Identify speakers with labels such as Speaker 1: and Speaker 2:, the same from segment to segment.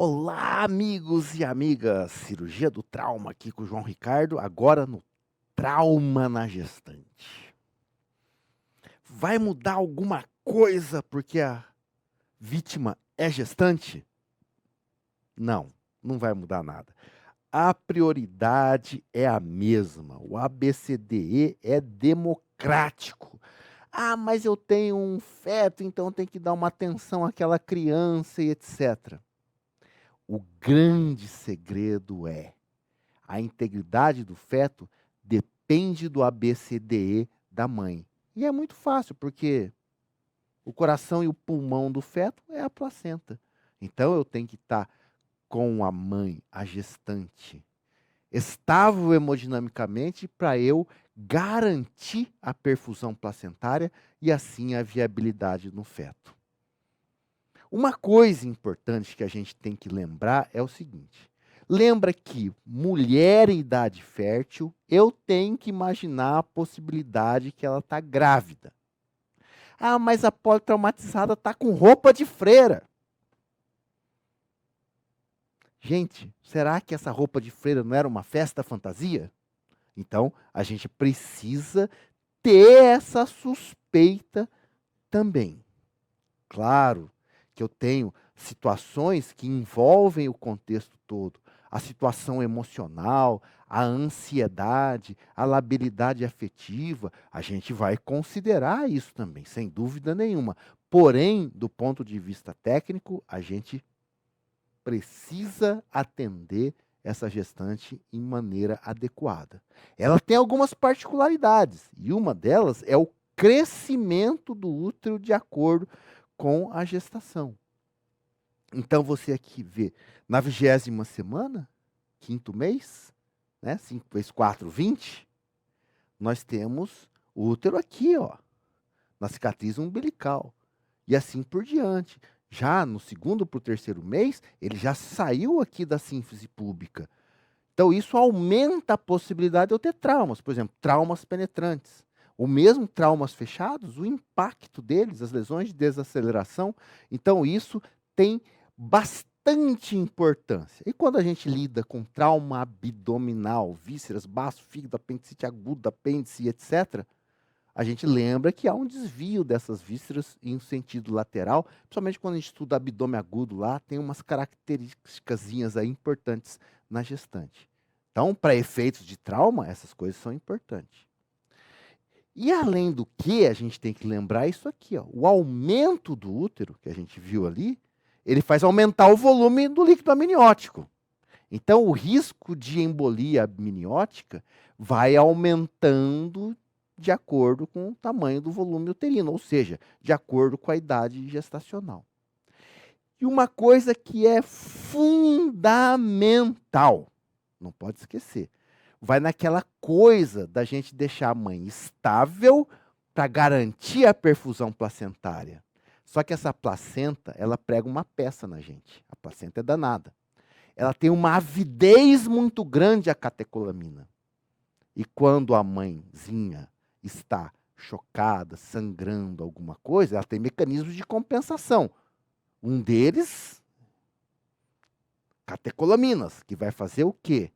Speaker 1: Olá, amigos e amigas. Cirurgia do trauma aqui com o João Ricardo, agora no trauma na gestante. Vai mudar alguma coisa porque a vítima é gestante? Não, não vai mudar nada. A prioridade é a mesma. O ABCDE é democrático. Ah, mas eu tenho um feto, então tem que dar uma atenção àquela criança e etc. O grande segredo é: a integridade do feto depende do ABCDE da mãe. E é muito fácil, porque o coração e o pulmão do feto é a placenta. Então eu tenho que estar com a mãe, a gestante, estável hemodinamicamente para eu garantir a perfusão placentária e assim a viabilidade no feto. Uma coisa importante que a gente tem que lembrar é o seguinte: lembra que mulher em idade fértil, eu tenho que imaginar a possibilidade que ela está grávida. Ah, mas a politraumatizada está com roupa de freira. Gente, será que essa roupa de freira não era uma festa fantasia? Então, a gente precisa ter essa suspeita também. Claro que eu tenho situações que envolvem o contexto todo, a situação emocional, a ansiedade, a labilidade afetiva, a gente vai considerar isso também, sem dúvida nenhuma. Porém, do ponto de vista técnico, a gente precisa atender essa gestante em maneira adequada. Ela tem algumas particularidades, e uma delas é o crescimento do útero de acordo com a gestação. Então você aqui vê, na 20ª semana, quinto mês, né, 5 vezes 4, 20, nós temos o útero aqui, ó, na cicatriz umbilical. E assim por diante. Já no segundo para o terceiro mês, ele já saiu aqui da sínfise púbica. Então isso aumenta a possibilidade de eu ter traumas. Por exemplo, traumas penetrantes. Ou mesmo traumas fechados, o impacto deles, as lesões de desaceleração. Então isso tem bastante importância. E quando a gente lida com trauma abdominal, vísceras, baço, fígado, apendicite aguda, apêndice, etc., a gente lembra que há um desvio dessas vísceras em sentido lateral, principalmente quando a gente estuda abdômen agudo lá, tem umas características aí importantes na gestante. Então, para efeitos de trauma, essas coisas são importantes. E além do que, a gente tem que lembrar isso aqui, ó, o aumento do útero, que a gente viu ali, ele faz aumentar o volume do líquido amniótico. Então, o risco de embolia amniótica vai aumentando de acordo com o tamanho do volume uterino, ou seja, de acordo com a idade gestacional. E uma coisa que é fundamental, não pode esquecer, vai naquela coisa da gente deixar a mãe estável para garantir a perfusão placentária. Só que essa placenta, ela prega uma peça na gente. A placenta é danada. Ela tem uma avidez muito grande à catecolamina. E quando a mãezinha está chocada, sangrando alguma coisa, ela tem mecanismos de compensação. Um deles, catecolaminas, que vai fazer o quê?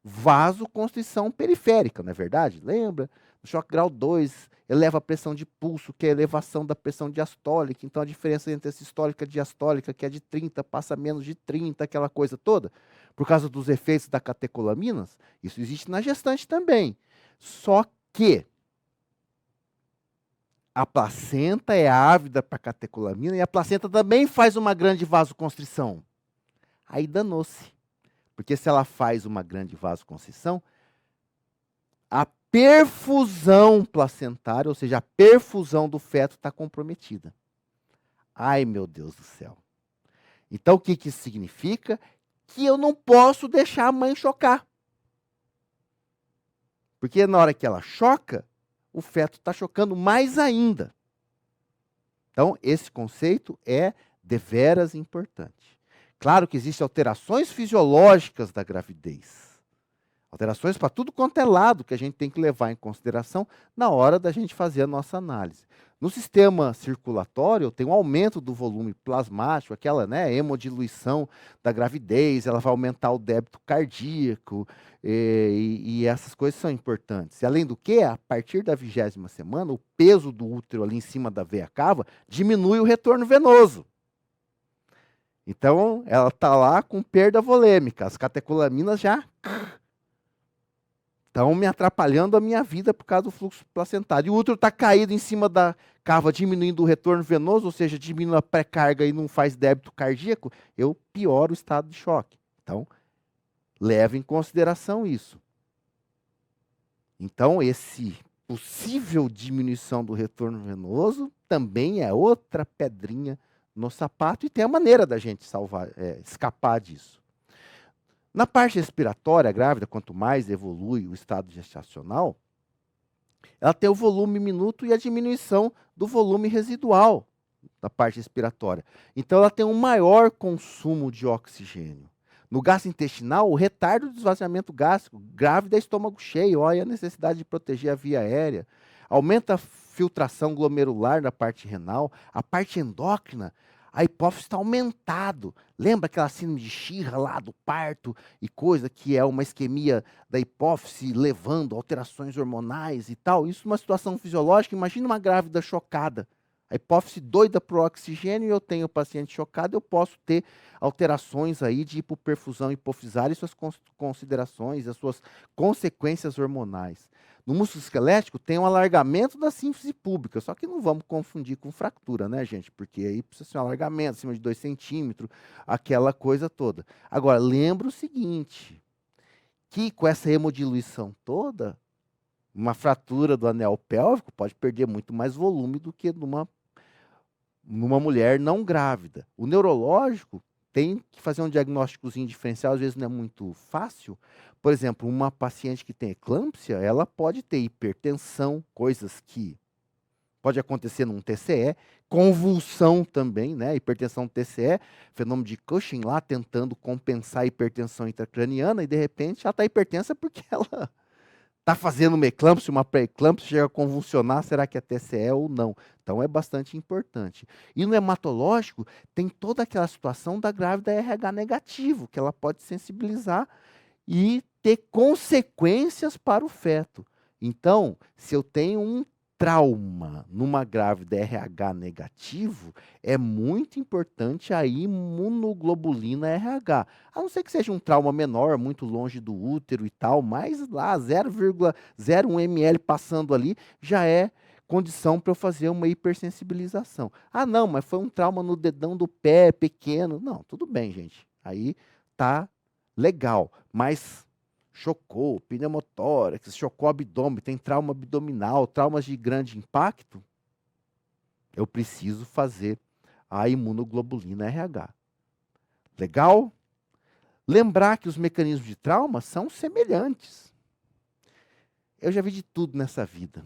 Speaker 1: Vasoconstrição periférica, não é verdade? Lembra? No choque grau 2, eleva a pressão de pulso, que é a elevação da pressão diastólica. Então, a diferença entre a sistólica e a diastólica, que é de 30, passa a menos de 30, aquela coisa toda. Por causa dos efeitos da catecolaminas, isso existe na gestante também. Só que a placenta é ávida para catecolamina e a placenta também faz uma grande vasoconstrição. Aí danou-se. Porque se ela faz uma grande vasoconstrição, a perfusão placentária, ou seja, a perfusão do feto está comprometida. Ai, meu Deus do céu. Então, o que isso significa? Que eu não posso deixar a mãe chocar. Porque na hora que ela choca, o feto está chocando mais ainda. Então, esse conceito é deveras importante. Claro que existem alterações fisiológicas da gravidez. Alterações para tudo quanto é lado que a gente tem que levar em consideração na hora da gente fazer a nossa análise. No sistema circulatório, tem um aumento do volume plasmático, aquela, né, hemodiluição da gravidez, ela vai aumentar o débito cardíaco, e essas coisas são importantes. E, além do que, a partir da 20ª semana, o peso do útero ali em cima da veia cava diminui o retorno venoso. Então, ela está lá com perda volêmica, as catecolaminas já estão me atrapalhando a minha vida por causa do fluxo placentário. E o útero está caído em cima da cava, diminuindo o retorno venoso, ou seja, diminuindo a pré-carga e não faz débito cardíaco, eu pioro o estado de choque. Então, leve em consideração isso. Então, esse possível diminuição do retorno venoso também é outra pedrinha no sapato e tem a maneira da gente escapar disso. Na parte respiratória, a grávida, quanto mais evolui o estado gestacional, ela tem o volume minuto e a diminuição do volume residual da parte respiratória. Então, ela tem um maior consumo de oxigênio. No gastrointestinal, o retardo do esvaziamento gástrico, grávida, estômago cheio, olha a necessidade de proteger a via aérea, aumenta a filtração glomerular da parte renal, a parte endócrina, a hipófise está aumentado. Lembra aquela síndrome de Schier lá do parto e coisa que é uma isquemia da hipófise levando alterações hormonais e tal? Isso é uma situação fisiológica. Imagina uma grávida chocada. A hipófise doida para o oxigênio e eu tenho o paciente chocado, eu posso ter alterações aí de hipoperfusão hipofisária e suas considerações, as suas consequências hormonais. No músculo esquelético tem um alargamento da sínfise pública, só que não vamos confundir com fratura, né, gente? Porque aí precisa ser um alargamento acima de 2 centímetros, aquela coisa toda. Agora, lembra o seguinte, que com essa hemodiluição toda, uma fratura do anel pélvico pode perder muito mais volume do que numa mulher não grávida. O neurológico tem que fazer um diagnósticozinho diferencial, às vezes não é muito fácil. Por exemplo, uma paciente que tem eclâmpsia, ela pode ter hipertensão, coisas que pode acontecer num TCE, convulsão também, né? Hipertensão TCE, fenômeno de Cushing lá, tentando compensar a hipertensão intracraniana, e de repente ela está hipertensa porque ela está fazendo uma eclâmpsia, uma pré-eclâmpsia, chega a convulsionar, será que é TCE ou não? Então é bastante importante. E no hematológico, tem toda aquela situação da grávida RH negativo, que ela pode sensibilizar e ter consequências para o feto. Então, se eu tenho um trauma numa grávida RH negativo, é muito importante a imunoglobulina RH. A não ser que seja um trauma menor, muito longe do útero e tal, mas lá 0,01 ml passando ali já é condição para eu fazer uma hipersensibilização. Ah, não, mas foi um trauma no dedão do pé pequeno. Não, tudo bem, gente. Aí tá legal, mas chocou, pneumotórax, chocou o abdômen, tem trauma abdominal, traumas de grande impacto, eu preciso fazer a imunoglobulina RH. Legal? Lembrar que os mecanismos de trauma são semelhantes. Eu já vi de tudo nessa vida.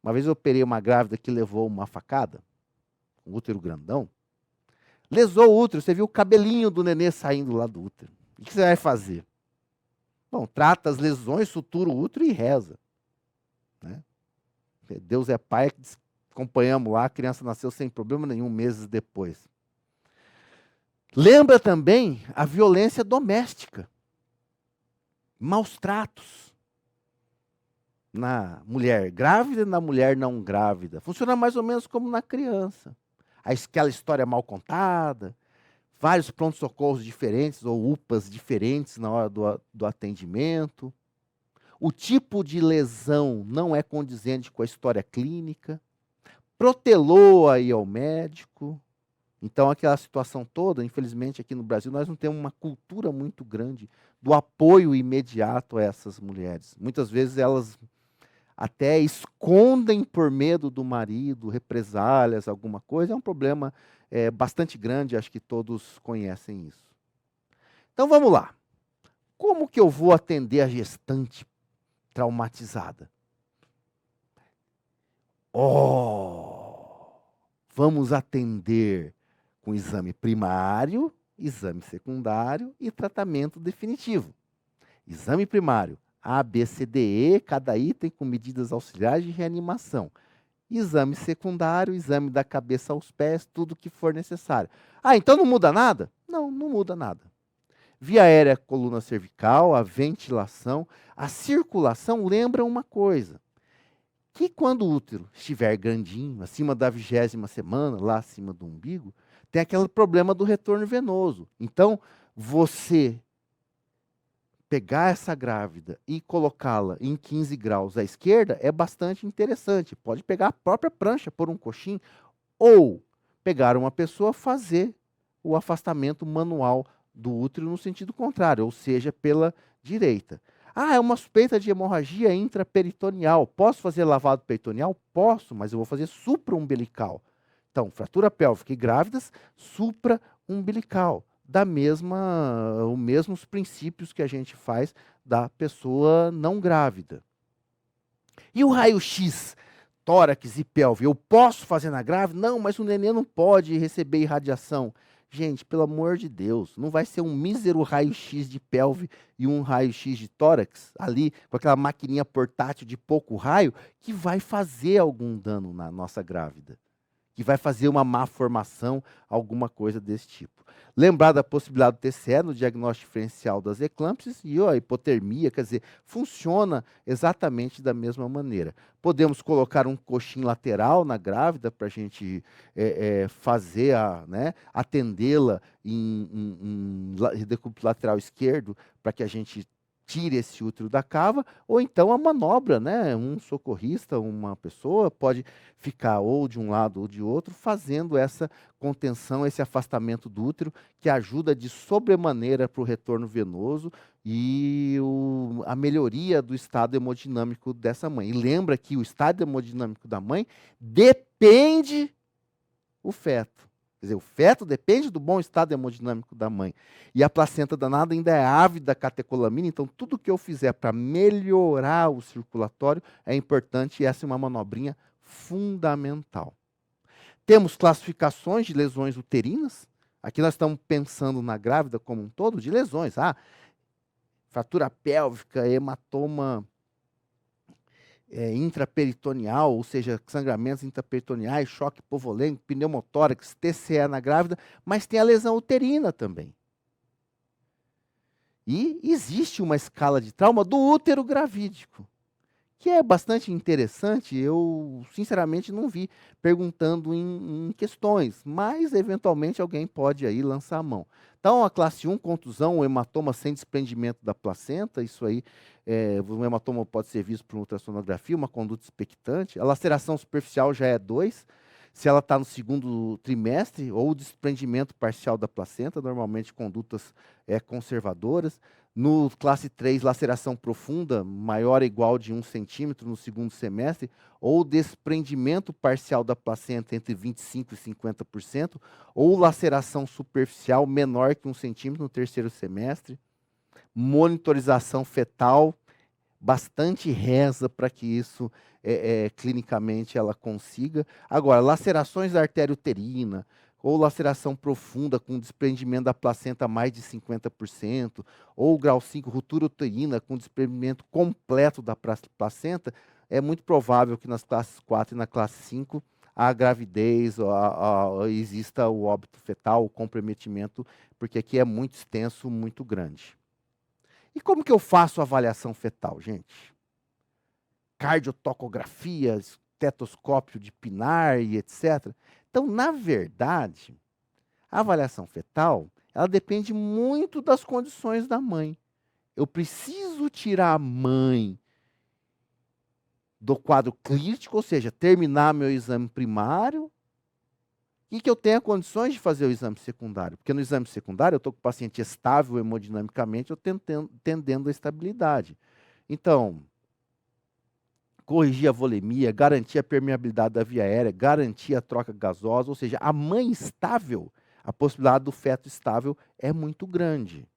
Speaker 1: Uma vez eu operei uma grávida que levou uma facada, um útero grandão, lesou o útero, você viu o cabelinho do nenê saindo lá do útero. O que você vai fazer? Bom, trata as lesões, sutura o útero e reza. Né? Deus é pai, acompanhamos lá, a criança nasceu sem problema nenhum meses depois. Lembra também a violência doméstica. Maus tratos. Na mulher grávida e na mulher não grávida. Funciona mais ou menos como na criança. Aquela história mal contada, vários prontos-socorros diferentes ou UPAs diferentes na hora do atendimento. O tipo de lesão não é condizente com a história clínica. Protelou aí ao médico. Então, aquela situação toda, infelizmente, aqui no Brasil, nós não temos uma cultura muito grande do apoio imediato a essas mulheres. Muitas vezes elas até escondem por medo do marido, represálias, alguma coisa. É um problema bastante grande, acho que todos conhecem isso. Então vamos lá. Como que eu vou atender a gestante traumatizada? Vamos atender com exame primário, exame secundário e tratamento definitivo. Exame primário, A, B, C, D, E, cada item com medidas auxiliares de reanimação. exame secundário, exame da cabeça aos pés, tudo que for necessário. Ah, então não muda nada? Não, não muda nada. Via aérea, coluna cervical, a ventilação, a circulação lembra uma coisa, que quando o útero estiver grandinho, acima da 20ª semana, lá acima do umbigo, tem aquele problema do retorno venoso. Então, você pegar essa grávida e colocá-la em 15 graus à esquerda é bastante interessante. Pode pegar a própria prancha, pôr um coxim, ou pegar uma pessoa, fazer o afastamento manual do útero no sentido contrário, ou seja, pela direita. Ah, é uma suspeita de hemorragia intraperitoneal. Posso fazer lavado peritoneal? Posso, mas eu vou fazer supraumbilical. Então, fratura pélvica e grávidas, supraumbilical. Os mesmos princípios que a gente faz da pessoa não grávida. E o raio-x, tórax e pelve, eu posso fazer na grávida? Não, mas o neném não pode receber irradiação. Gente, pelo amor de Deus, não vai ser um mísero raio-x de pelve e um raio-x de tórax ali, com aquela maquininha portátil de pouco raio, que vai fazer algum dano na nossa grávida, que vai fazer uma má formação, alguma coisa desse tipo. Lembrar da possibilidade do TCE no diagnóstico diferencial das eclâmpsias e a hipotermia, quer dizer, funciona exatamente da mesma maneira. Podemos colocar um coxim lateral na grávida para a gente fazer, atendê-la em decúbito lateral esquerdo, para que a gente tire esse útero da cava, ou então a manobra, né? Um socorrista, uma pessoa pode ficar ou de um lado ou de outro, fazendo essa contenção, esse afastamento do útero, que ajuda de sobremaneira para o retorno venoso e a melhoria do estado hemodinâmico dessa mãe. E lembra que o estado hemodinâmico da mãe depende do feto. Quer dizer, o feto depende do bom estado hemodinâmico da mãe. E a placenta danada ainda é ávida da catecolamina, então tudo que eu fizer para melhorar o circulatório é importante e essa é uma manobrinha fundamental. Temos classificações de lesões uterinas. Aqui nós estamos pensando na grávida como um todo, de lesões. Fratura pélvica, hematoma intraperitoneal, ou seja, sangramentos intraperitoneais, choque hipovolêmico, pneumotórax, TCE na grávida, mas tem a lesão uterina também. E existe uma escala de trauma do útero gravídico, que é bastante interessante. Eu, sinceramente, não vi perguntando em questões, mas, eventualmente, alguém pode aí lançar a mão. Então, a classe 1, contusão, o hematoma sem desprendimento da placenta, isso aí, o hematoma pode ser visto por ultrassonografia, uma conduta expectante. A laceração superficial já é 2, se ela está no segundo trimestre, ou desprendimento parcial da placenta, normalmente condutas conservadoras. No classe 3, laceração profunda, maior ou igual de 1 centímetro no segundo semestre, ou desprendimento parcial da placenta entre 25% e 50%, ou laceração superficial menor que 1 centímetro no terceiro semestre. Monitorização fetal, bastante reza para que isso clinicamente ela consiga. Agora, lacerações da artéria uterina, ou laceração profunda com desprendimento da placenta a mais de 50%, ou grau 5, ruptura uterina com desprendimento completo da placenta, é muito provável que nas classes 4 e na classe 5 a gravidez, exista o óbito fetal, o comprometimento, porque aqui é muito extenso, muito grande. E como que eu faço a avaliação fetal, gente? Cardiotocografia, estetoscópio de Pinar e etc. Então, na verdade, a avaliação fetal, ela depende muito das condições da mãe. Eu preciso tirar a mãe do quadro clínico, ou seja, terminar meu exame primário, e que eu tenha condições de fazer o exame secundário. Porque no exame secundário eu estou com o paciente estável hemodinamicamente, eu tendendo a estabilidade. Então, corrigir a volemia, garantir a permeabilidade da via aérea, garantir a troca gasosa, ou seja, a mãe estável, a possibilidade do feto estável é muito grande.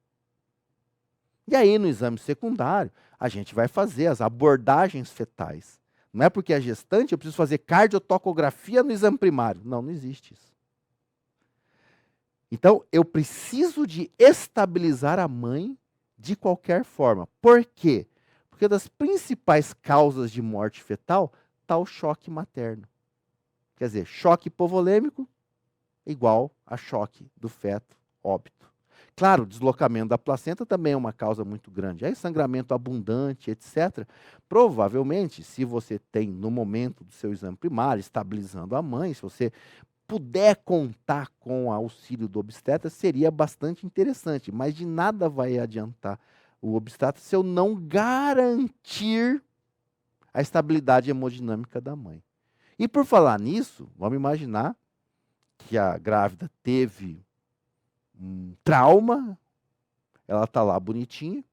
Speaker 1: E aí, no exame secundário, a gente vai fazer as abordagens fetais. Não é porque é gestante, eu preciso fazer cardiotocografia no exame primário. Não, não existe isso. Então, eu preciso de estabilizar a mãe de qualquer forma. Por quê? Porque das principais causas de morte fetal está o choque materno. Quer dizer, choque hipovolêmico igual a choque do feto, óbito. Claro, o deslocamento da placenta também é uma causa muito grande. Aí, sangramento abundante, etc. Provavelmente, se você tem, no momento do seu exame primário, estabilizando a mãe, se você puder contar com o auxílio do obstetra, seria bastante interessante. Mas de nada vai adiantar o obstetra se eu não garantir a estabilidade hemodinâmica da mãe. E por falar nisso, vamos imaginar que a grávida teve um trauma, ela está lá bonitinha,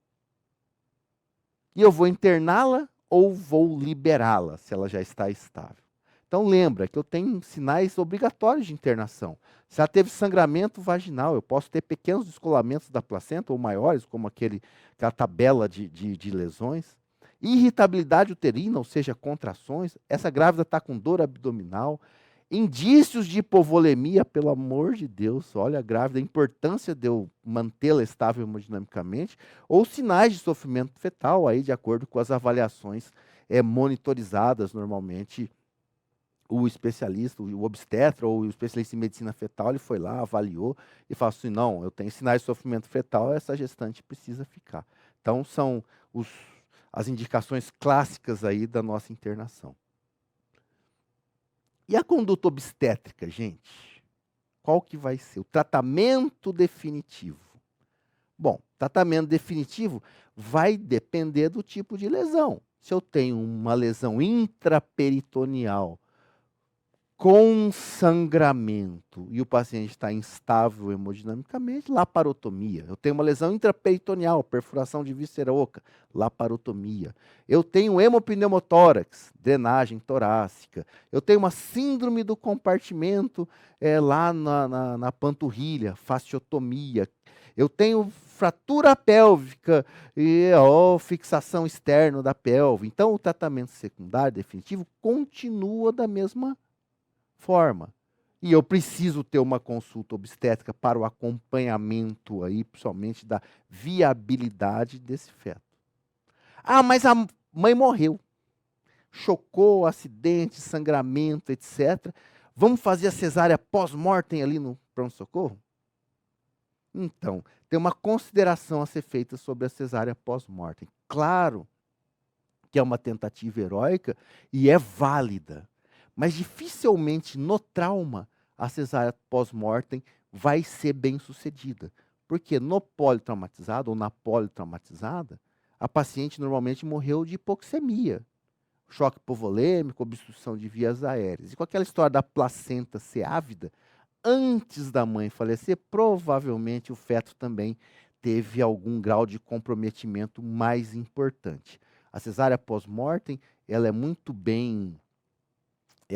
Speaker 1: e eu vou interná-la ou vou liberá-la, se ela já está estável. Então lembra que eu tenho sinais obrigatórios de internação. Se ela teve sangramento vaginal, eu posso ter pequenos descolamentos da placenta, ou maiores, como aquela tabela de lesões. Irritabilidade uterina, ou seja, contrações. Essa grávida está com dor abdominal. Indícios de hipovolemia, pelo amor de Deus, olha a grávida, a importância de eu mantê-la estável hemodinamicamente, ou sinais de sofrimento fetal, aí de acordo com as avaliações monitorizadas normalmente. O especialista, o obstetra ou o especialista em medicina fetal, ele foi lá, avaliou e falou assim, não, eu tenho sinais de sofrimento fetal, essa gestante precisa ficar. Então, são as indicações clássicas aí da nossa internação. E a conduta obstétrica, gente? Qual que vai ser? O tratamento definitivo. Bom, tratamento definitivo vai depender do tipo de lesão. Se eu tenho uma lesão intraperitoneal com sangramento e o paciente está instável hemodinamicamente, laparotomia. Eu tenho uma lesão intraperitoneal, perfuração de víscera oca, laparotomia. Eu tenho hemopneumotórax, drenagem torácica. Eu tenho uma síndrome do compartimento lá na panturrilha, fasciotomia. Eu tenho fratura pélvica e fixação externa da pelve. Então, o tratamento secundário definitivo continua da mesma forma. E eu preciso ter uma consulta obstétrica para o acompanhamento aí, principalmente da viabilidade desse feto. Ah, mas a mãe morreu. Chocou, acidente, sangramento, etc. Vamos fazer a cesárea pós-mortem ali no pronto-socorro? Então, tem uma consideração a ser feita sobre a cesárea pós-mortem. Claro que é uma tentativa heróica e é válida. Mas dificilmente no trauma a cesárea pós-mortem vai ser bem sucedida. Porque no politraumatizado ou na politraumatizada, a paciente normalmente morreu de hipoxemia, choque hipovolêmico, obstrução de vias aéreas. E com aquela história da placenta ser ávida, antes da mãe falecer, provavelmente o feto também teve algum grau de comprometimento mais importante. A cesárea pós-mortem, ela é muito bem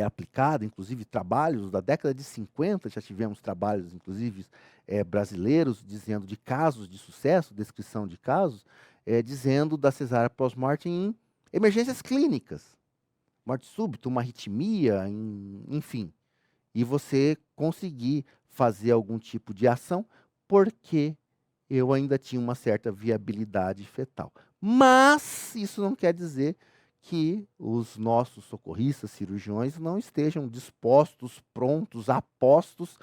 Speaker 1: aplicada, inclusive trabalhos da década de 50, já tivemos trabalhos, inclusive, brasileiros, dizendo de casos de sucesso, descrição de casos, dizendo da cesárea pós-morte em emergências clínicas, morte súbita, uma arritmia, enfim. E você conseguir fazer algum tipo de ação, porque eu ainda tinha uma certa viabilidade fetal. Mas isso não quer dizer que os nossos socorristas, cirurgiões, não estejam dispostos, prontos, apostos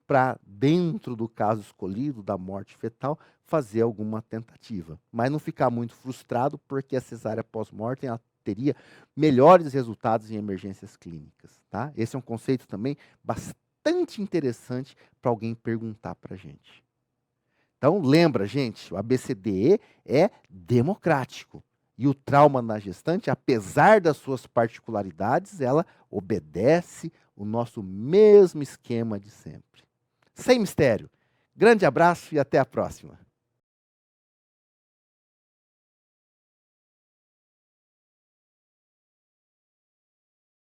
Speaker 1: para, dentro do caso escolhido, da morte fetal, fazer alguma tentativa. Mas não ficar muito frustrado, porque a cesárea pós-mortem teria melhores resultados em emergências clínicas. Tá? Esse é um conceito também bastante interessante para alguém perguntar para a gente. Então, lembra, gente, o ABCDE é democrático. E o trauma na gestante, apesar das suas particularidades, ela obedece o nosso mesmo esquema de sempre. Sem mistério. Grande abraço e até a próxima.